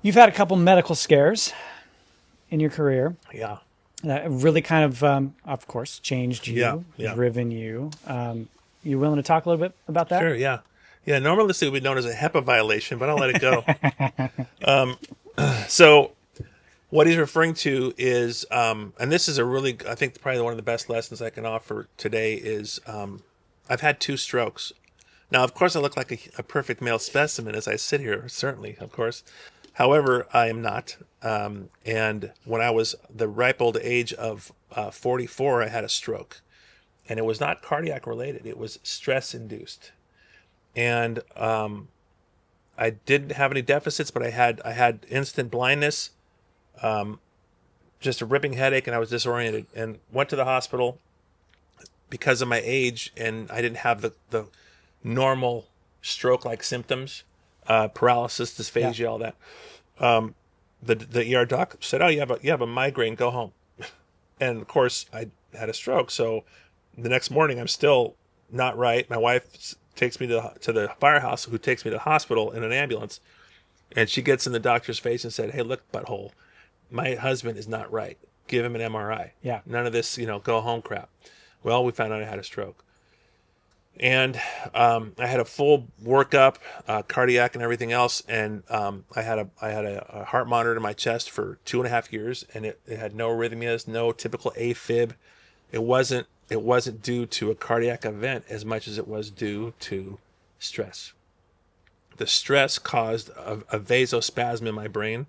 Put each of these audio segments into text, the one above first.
You've had a couple medical scares in your career Yeah. that really kind of course, changed Yeah. you, Yeah. driven you. You willing to talk a little bit about that? Sure. Yeah. Yeah. Normally this would be known as a HEPA violation, but I'll let it go. So what he's referring to is, and this is a really, I think probably one of the best lessons I can offer today is, I've had two strokes. Now, of course, I look like a perfect male specimen as I sit here, certainly, of course. However, I am not. And when I was the ripe old age of 44, I had a stroke. And it was not cardiac related, it was stress induced. And I didn't have any deficits, but I had instant blindness, just a ripping headache, and I was disoriented and went to the hospital because of my age, and I didn't have the normal stroke-like symptoms, paralysis, Yeah. dysphagia, all that. The ER doc said, "Oh, you have a migraine. Go home." And of course, I had a stroke. So the next morning, I'm still not right. My wife takes me to the firehouse, who takes me to the hospital in an ambulance, and she gets in the doctor's face and said, "Hey, look, butthole, my husband is not right. Give him an MRI. Yeah. None of this, go home crap." Well, we found out I had a stroke. And I had a full workup, cardiac and everything else, and I had a heart monitor in my chest for 2.5 years, and it had no arrhythmias, no typical AFib. It wasn't due to a cardiac event as much as it was due to stress. The stress caused a vasospasm in my brain.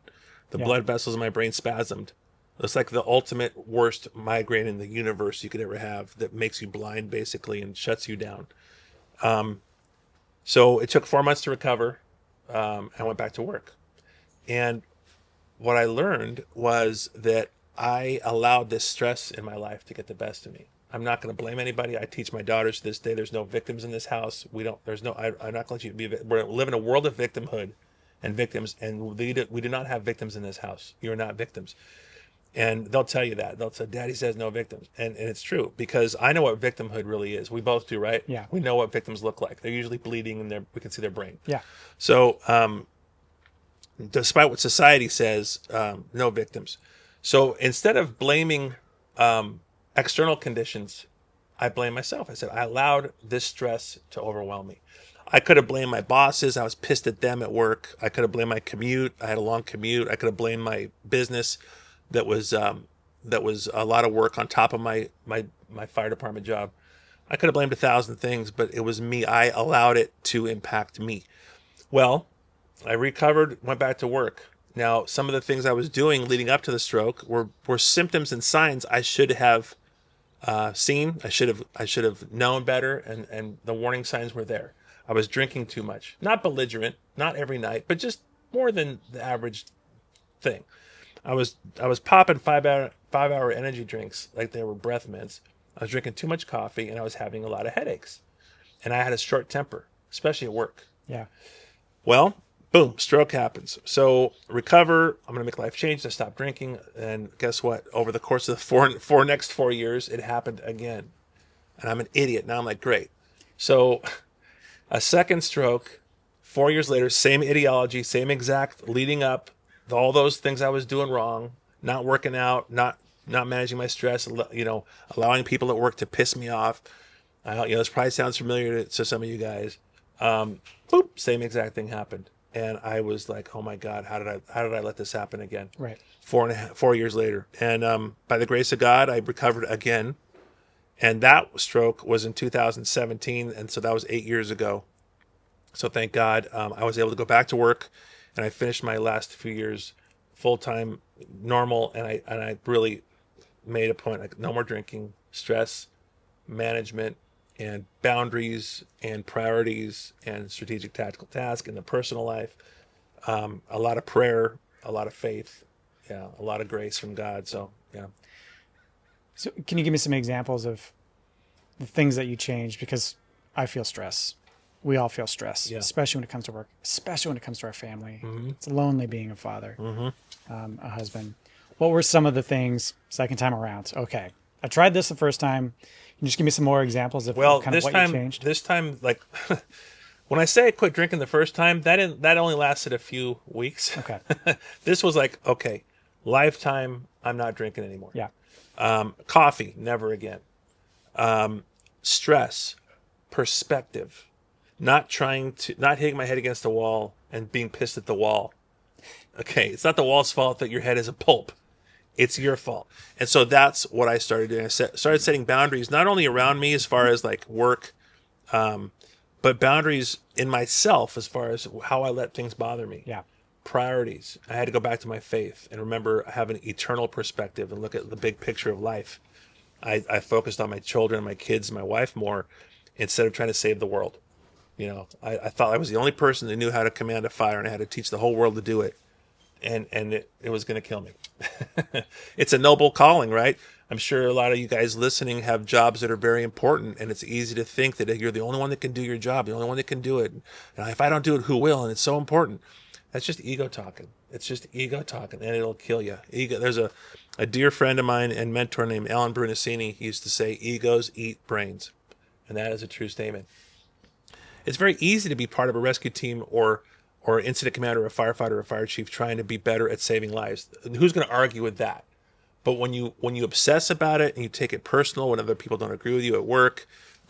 The Yeah. blood vessels in my brain spasmed. It's like the ultimate worst migraine in the universe you could ever have, that makes you blind basically and shuts you down. So it took 4 months to recover. I went back to work. And what I learned was that I allowed this stress in my life to get the best of me. I'm not going to blame anybody. I teach my daughters to this day, there's no victims in this house. I'm not going to let you be, we live in a world of victimhood and victims, and we do not have victims in this house. You're not victims. And they'll tell you that. They'll say, "Daddy says no victims." And it's true, because I know what victimhood really is. We both do, right? Yeah. We know what victims look like. They're usually bleeding, and we can see their brain. Yeah. So, despite what society says, no victims. So instead of blaming external conditions, I blame myself. I said, I allowed this stress to overwhelm me. I could have blamed my bosses. I was pissed at them at work. I could have blamed my commute. I had a long commute. I could have blamed my business that was a lot of work on top of my fire department job. I could have blamed 1,000 things, but it was me. I allowed it to impact me. Well, I recovered, went back to work. Now, some of the things I was doing leading up to the stroke were symptoms and signs I should have seen. I should have known better, and the warning signs were there. I was drinking too much, not belligerent, not every night, but just more than the average thing. I was popping 5 hour energy drinks like they were breath mints. I was drinking too much coffee, and I was having a lot of headaches, and I had a short temper, especially at work. Yeah. Well, boom, stroke happens. So recover. I'm going to make life changes. I stopped drinking. And guess what? Over the course of the next 4 years, it happened again. And I'm an idiot. Now I'm like, great. So a second stroke, 4 years later, same ideology, same exact leading up, all those things I was doing wrong, not working out, not managing my stress, allowing people at work to piss me off. This probably sounds familiar to some of you guys. Boop, same exact thing happened. And I was like, oh my God, how did I let this happen again? Right. 4 years later. And by the grace of God, I recovered again. And that stroke was in 2017. And so that was 8 years ago. So thank God, I was able to go back to work, and I finished my last few years full-time, normal. And I really made a point, like, no more drinking, stress management, and boundaries and priorities and strategic tactical task in the personal life. A lot of prayer, a lot of faith, yeah, a lot of grace from God. So yeah. So can you give me some examples of the things that you changed? Because I feel stress. We all feel stress, Yeah. especially when it comes to work, especially when it comes to our family. Mm-hmm. It's lonely being a father, Mm-hmm. a husband. What were some of the things second time around? Okay, I tried this the first time. Can you just give me some more examples of Well, kind of what you changed? this time, like, When I say I quit drinking the first time, that only lasted a few weeks. Okay. This was like, okay, lifetime, I'm not drinking anymore. Yeah. Coffee, never again. Stress, perspective, not hitting my head against the wall and being pissed at the wall. Okay, it's not the wall's fault that your head is a pulp. It's your fault. And so that's what I started doing. Started setting boundaries, not only around me as far as like work, but boundaries in myself as far as how I let things bother me. Yeah. Priorities. I had to go back to my faith and remember I have an eternal perspective and look at the big picture of life. I focused on my children, my kids, my wife more instead of trying to save the world. You know, I thought I was the only person that knew how to command a fire and I had to teach the whole world to do it. And it was going to kill me. It's a noble calling, right? I'm sure a lot of you guys listening have jobs that are very important, and it's easy to think that you're the only one that can do your job, the only one that can do it. And if I don't do it, who will? And it's so important. That's just ego talking. It's just ego talking, and it'll kill you. Ego. There's a dear friend of mine and mentor named Alan Brunacini. He used to say, "Egos eat brains," and that is a true statement. It's very easy to be part of a rescue team or incident commander, or a firefighter, or a fire chief, trying to be better at saving lives. Who's going to argue with that? But when you obsess about it and you take it personal when other people don't agree with you at work,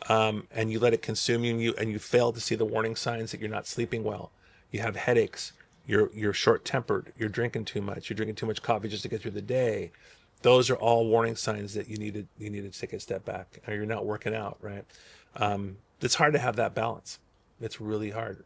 and you let it consume you, and you fail to see the warning signs that you're not sleeping well, you have headaches, you're short-tempered, you're drinking too much coffee just to get through the day. Those are all warning signs that you need to take a step back, or you're not working out right. It's hard to have that balance. It's really hard.